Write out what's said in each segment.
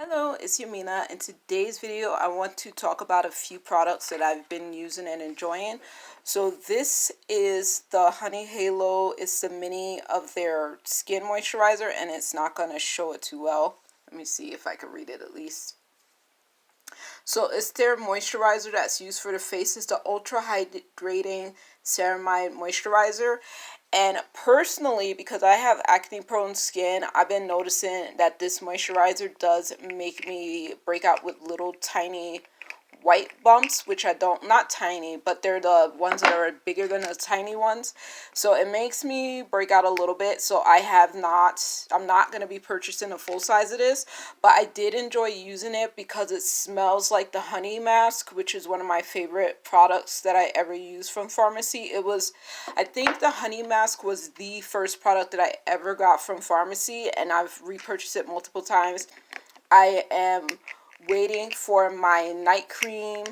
Hello, it's Yamina. In today's video, I want to talk about a few products that I've been using and enjoying. So this is the Honey Halo. It's the mini of their skin moisturizer, and it's not going to show it too well. Let me see if I can read it at least. So it's their moisturizer that's used for the face. It's the Ultra Hydrating Ceramide Moisturizer. And personally, because I have acne prone skin, I've been noticing that this moisturizer does make me break out with little tiny white bumps, which I don't, not tiny, but they're the ones that are bigger than the tiny ones. So it makes me break out a little bit. So I'm not going to be purchasing a full size of this, but I did enjoy using it because it smells like the honey mask, which is one of my favorite products that I ever used from pharmacy. I think the honey mask was the first product that I ever got from pharmacy, and I've repurchased it multiple times. I am waiting for my night cream,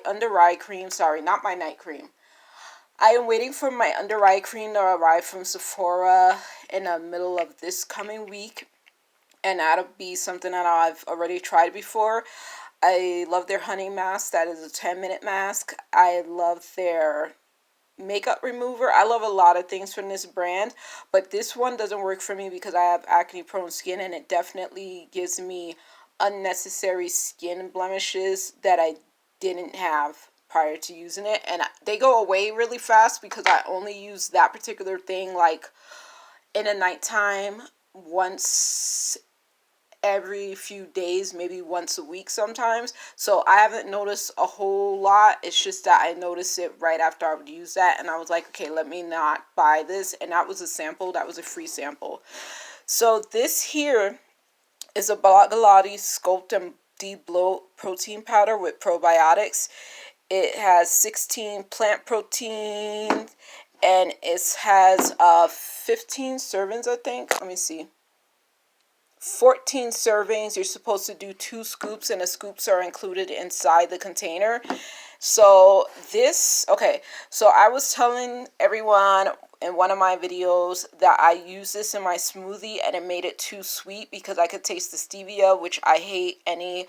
under eye cream, sorry, not my night cream. I am waiting for my under eye cream to arrive from Sephora in the middle of this coming week, and that'll be something that I've already tried before. I love their honey mask. That is a 10-minute mask. I love their makeup remover. I love a lot of things from this brand, but this one doesn't work for me because I have acne prone skin, and it definitely gives me unnecessary skin blemishes that I didn't have prior to using it, and they go away really fast because I only use that particular thing like in the nighttime, once every few days, maybe once a week sometimes. So I haven't noticed a whole lot. It's just that I noticed it right after I would use that, and I was like, okay, let me not buy this. And that was a sample. That was a free sample. So this here is a Balagalotti Sculpt and Debloat protein powder with probiotics. It has 16 plant proteins, and it has 15 servings, I think. Let me see. 14 servings. You're supposed to do 2 scoops, and the scoops are included inside the container. So I was telling everyone in one of my videos that I use this in my smoothie, and it made it too sweet because I could taste the stevia, which I hate any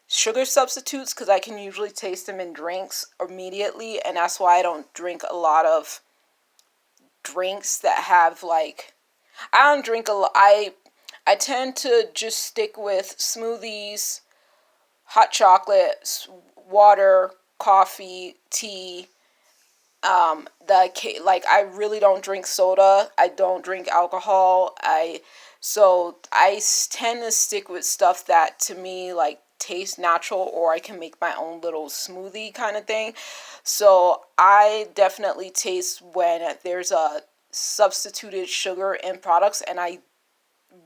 sugar substitutes because I can usually taste them in drinks immediately, and that's why I don't drink a lot of drinks that have I don't drink a lot. I tend to just stick with smoothies, hot chocolate, water, coffee, tea. I really don't drink soda. I don't drink alcohol. I tend to stick with stuff that to me tastes natural, or I can make my own little smoothie kind of thing. So I definitely taste when there's a substituted sugar in products, and I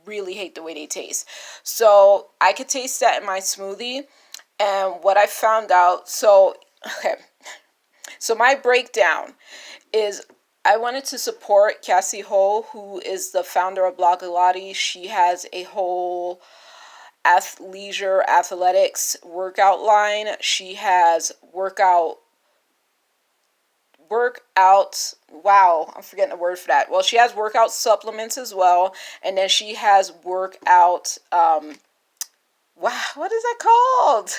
really hate the way they taste. So I could taste that in my smoothie. And what I found out, so my breakdown is I wanted to support Cassie Ho, who is the founder of Blogilates. She has a whole athleisure athletics workout line. She has workouts. Wow, I'm forgetting the word for that. Well, she has workout supplements as well, and then she has workout wow, what is that called?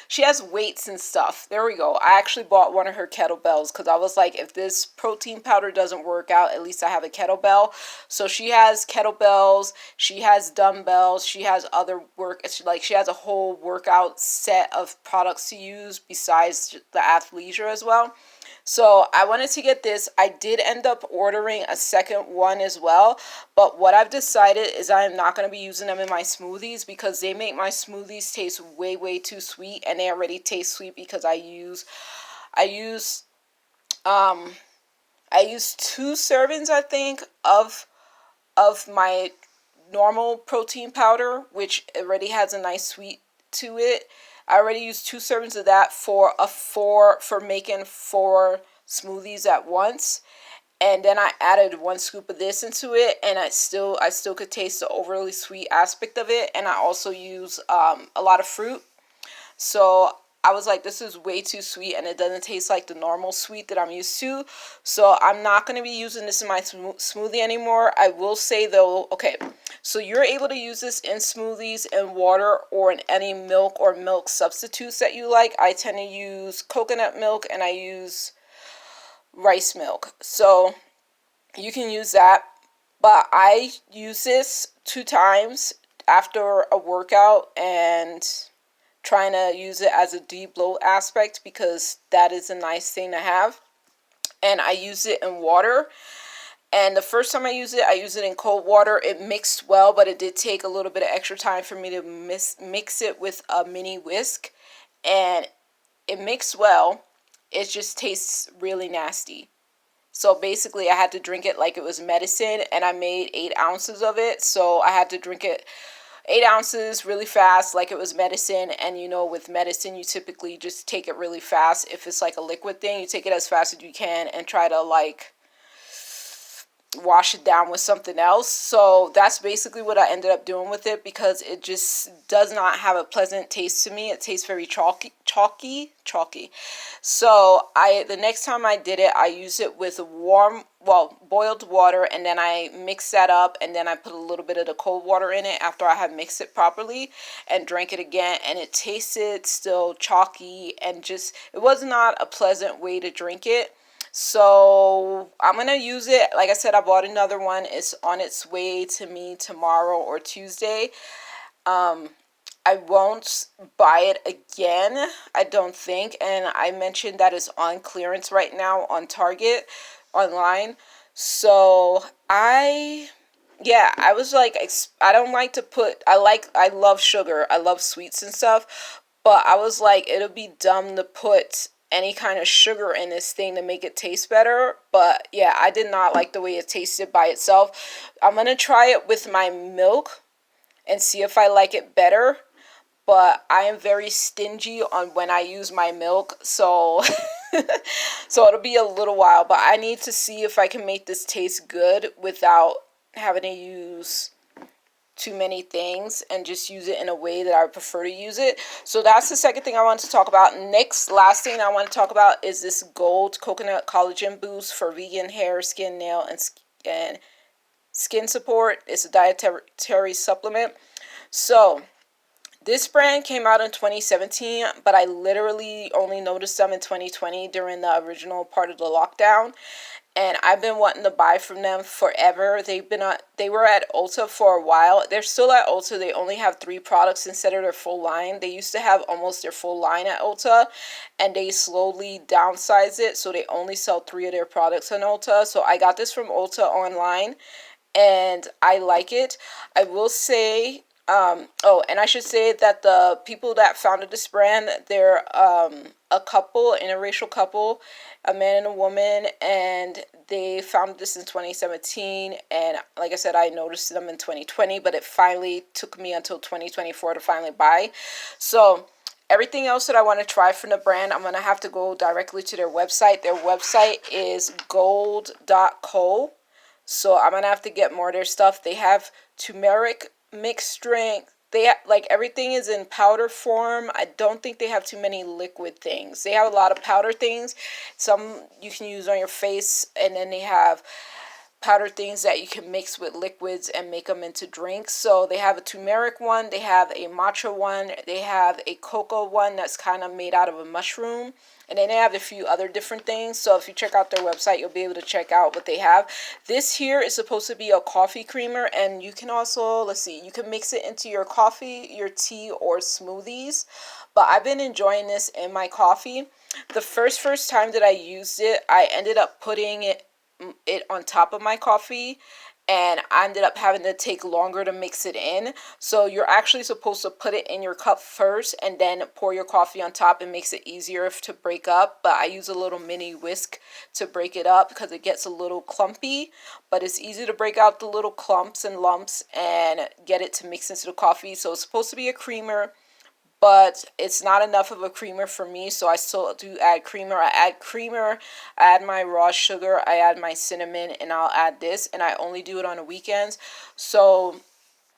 She has weights and stuff. There we go. I actually bought one of her kettlebells because I was like, if this protein powder doesn't work out, at least I have a kettlebell. So she has kettlebells, she has dumbbells, she has she has a whole workout set of products to use besides the athleisure as well. So I wanted to get this. I did end up ordering a second one as well. But what I've decided is I am not going to be using them in my smoothies because they make my smoothies taste way, way too sweet. And they already taste sweet because I use 2 servings, I think, of my normal protein powder, which already has a nice sweet to it. I already used 2 servings of that for making 4 smoothies at once, and then I added 1 scoop of this into it, and I still could taste the overly sweet aspect of it. And I also use a lot of fruit. So I was like, this is way too sweet and it doesn't taste like the normal sweet that I'm used to. So I'm not going to be using this in my smoothie anymore. I will say though, okay, so you're able to use this in smoothies and water or in any milk or milk substitutes that you like. I tend to use coconut milk and I use rice milk. So you can use that. But I use this 2 times after a workout and trying to use it as a debloat aspect because that is a nice thing to have. And I use it in water. And the first time I use it in cold water. It mixed well, but it did take a little bit of extra time for me to mix it with a mini whisk. And it mixed well. It just tastes really nasty. So basically, I had to drink it like it was medicine, and I made 8 ounces of it. So I had to drink it 8 ounces really fast, like it was medicine. And you know, with medicine, you typically just take it really fast. If it's like a liquid thing, you take it as fast as you can and try to like wash it down with something else. So that's basically what I ended up doing with it because it just does not have a pleasant taste to me. It tastes very chalky. So the next time I did it, I used it with boiled water, and then I mixed that up, and then I put a little bit of the cold water in it after I had mixed it properly and drank it again, and it tasted still chalky and just, it was not a pleasant way to drink it. So I'm going to use it. Like I said, I bought another one. It's on its way to me tomorrow or Tuesday. I won't buy it again, I don't think. And I mentioned that it's on clearance right now on Target online. So I was like, I don't like to put, I love sugar. I love sweets and stuff. But I was like, it'll be dumb to put any kind of sugar in this thing to make it taste better. But yeah, I did not like the way it tasted by itself. I'm going to try it with my milk and see if I like it better. But I am very stingy on when I use my milk. So so it'll be a little while. But I need to see if I can make this taste good without having to use too many things and just use it in a way that I would prefer to use it. So that's the second thing I want to talk about. Last thing I want to talk about is this Gold Coconut Collagen Boost for vegan hair, skin, nail, and skin support. It's a dietary supplement. So this brand came out in 2017, but I literally only noticed them in 2020 during the original part of the lockdown. And I've been wanting to buy from them forever. They were at Ulta for a while. They're still at Ulta. They only have 3 products instead of their full line. They used to have almost their full line at Ulta, and they slowly downsized it, so they only sell 3 of their products on Ulta. So I got this from Ulta online, and I like it. I will say, and I should say that the people that founded this brand, they're a couple, interracial couple, a man and a woman, and they founded this in 2017. And like I said, I noticed them in 2020, but it finally took me until 2024 to finally buy. So everything else that I want to try from the brand, I'm going to have to go directly to their website. Their website is gold.co. So I'm going to have to get more of their stuff. They have turmeric mixed drink. Like everything is in powder form. I don't think they have too many liquid things. They have a lot of powder things. Some you can use on your face, and then they have powder things that you can mix with liquids and make them into drinks. So they have a turmeric one, they have a matcha one, they have a cocoa one that's kind of made out of a mushroom, and then they have a few other different things. So if you check out their website, you'll be able to check out what they have. This here is supposed to be a coffee creamer, and you can also, you can mix it into your coffee, your tea, or smoothies. But I've been enjoying this in my coffee. The first time that I used it, I ended up putting it on top of my coffee, and I ended up having to take longer to mix it in. So you're actually supposed to put it in your cup first and then pour your coffee on top. It makes it easier to break up, but I use a little mini whisk to break it up because it gets a little clumpy, but it's easy to break out the little clumps and lumps and get it to mix into the coffee. So it's supposed to be a creamer, but it's not enough of a creamer for me, so I still do add creamer. I add my raw sugar, I add my cinnamon, and I'll add this, and I only do it on the weekends. So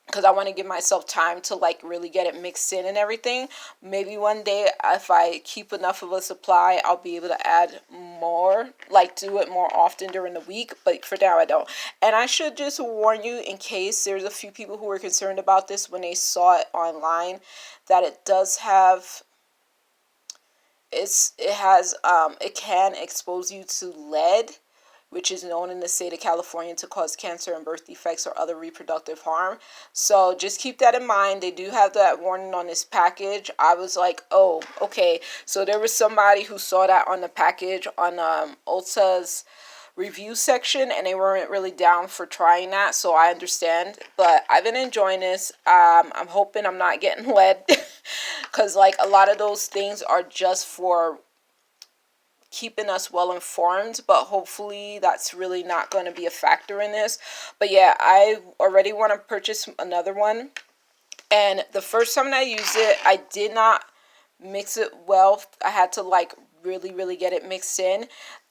because I want to give myself time to like really get it mixed in and everything. Maybe one day if I keep enough of a supply, I'll be able to add more, like do it more often during the week, but for now I don't. And I should just warn you, in case there's a few people who were concerned about this when they saw it online, that it does have, it can expose you to lead, which is known in the state of California to cause cancer and birth defects or other reproductive harm. So just keep that in mind. They do have that warning on this package. I was like, oh, okay. So there was somebody who saw that on the package on Ulta's review section, and they weren't really down for trying that, so I understand. But I've been enjoying this. I'm hoping I'm not getting lead, because like a lot of those things are just for keeping us well informed, but hopefully that's really not going to be a factor in this. But yeah, I already want to purchase another one. And the first time I used it, I did not mix it well. I had to like really get it mixed in.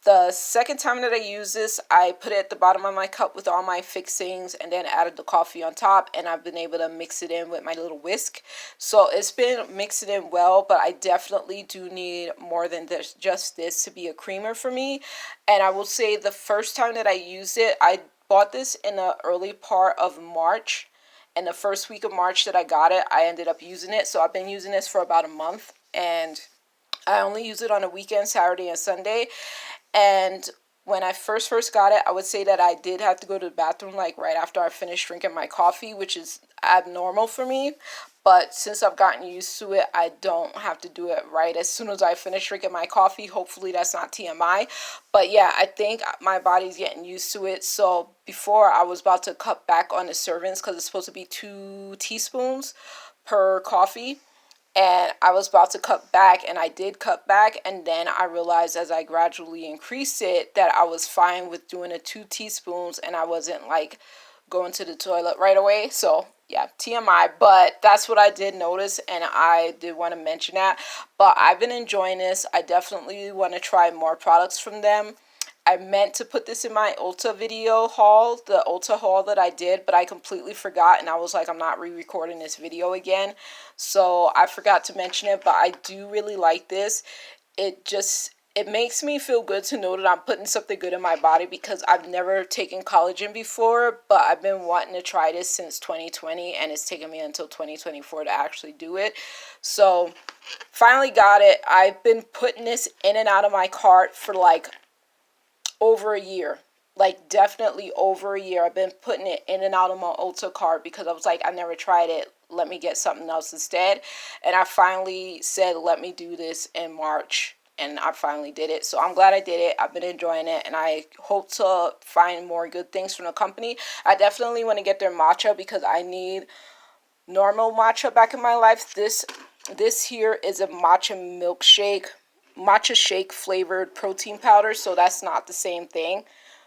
The second time that I used this, I put it at the bottom of my cup with all my fixings and then added the coffee on top, and I've been able to mix it in with my little whisk. So it's been mixing in well, but I definitely do need more than this, just this to be a creamer for me. And I will say the first time that I used it, I bought this in the early part of March. And the first week of March that I got it, I ended up using it. So I've been using this for about a month, and I only use it on a weekend, Saturday and Sunday. And when I first got it, I would say that I did have to go to the bathroom like right after I finished drinking my coffee, which is abnormal for me. But since I've gotten used to it, I don't have to do it right as soon as I finish drinking my coffee. Hopefully that's not TMI. But yeah, I think my body's getting used to it. So before, I was about to cut back on the servings because it's supposed to be 2 teaspoons per coffee. And I was about to cut back, and I did cut back, and then I realized as I gradually increased it that I was fine with doing the 2 teaspoons, and I wasn't like going to the toilet right away. So yeah, TMI, but that's what I did notice, and I did want to mention that. But I've been enjoying this. I definitely want to try more products from them. I meant to put this in my Ulta video haul, the Ulta haul that I did, but I completely forgot, and I was like, I'm not re-recording this video again. So I forgot to mention it, but I do really like this. It makes me feel good to know that I'm putting something good in my body, because I've never taken collagen before, but I've been wanting to try this since 2020, and it's taken me until 2024 to actually do it. So finally got it. I've been putting this in and out of my cart for like over a year, like definitely over a year. I've been putting it in and out of my Ulta cart because I was like, I never tried it, let me get something else instead. And I finally said, let me do this in March, and I finally did it. So I'm glad I did it. I've been enjoying it, and I hope to find more good things from the company. I definitely want to get their matcha because I need normal matcha back in my life. This here is a matcha shake flavored protein powder, so that's not the same thing.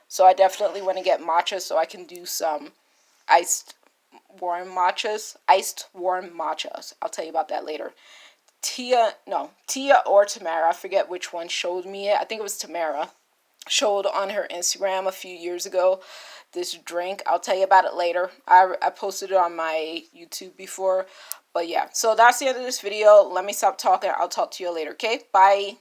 So I definitely want to get matcha so I can do some iced warm matchas. I'll tell you about that later. Tia or Tamara, I forget which one showed me it. I think it was Tamara. Showed on her Instagram a few years ago this drink. I'll tell you about it later. I posted it on my YouTube before. But yeah, so that's the end of this video. Let me stop talking. I'll talk to you later, okay? Bye.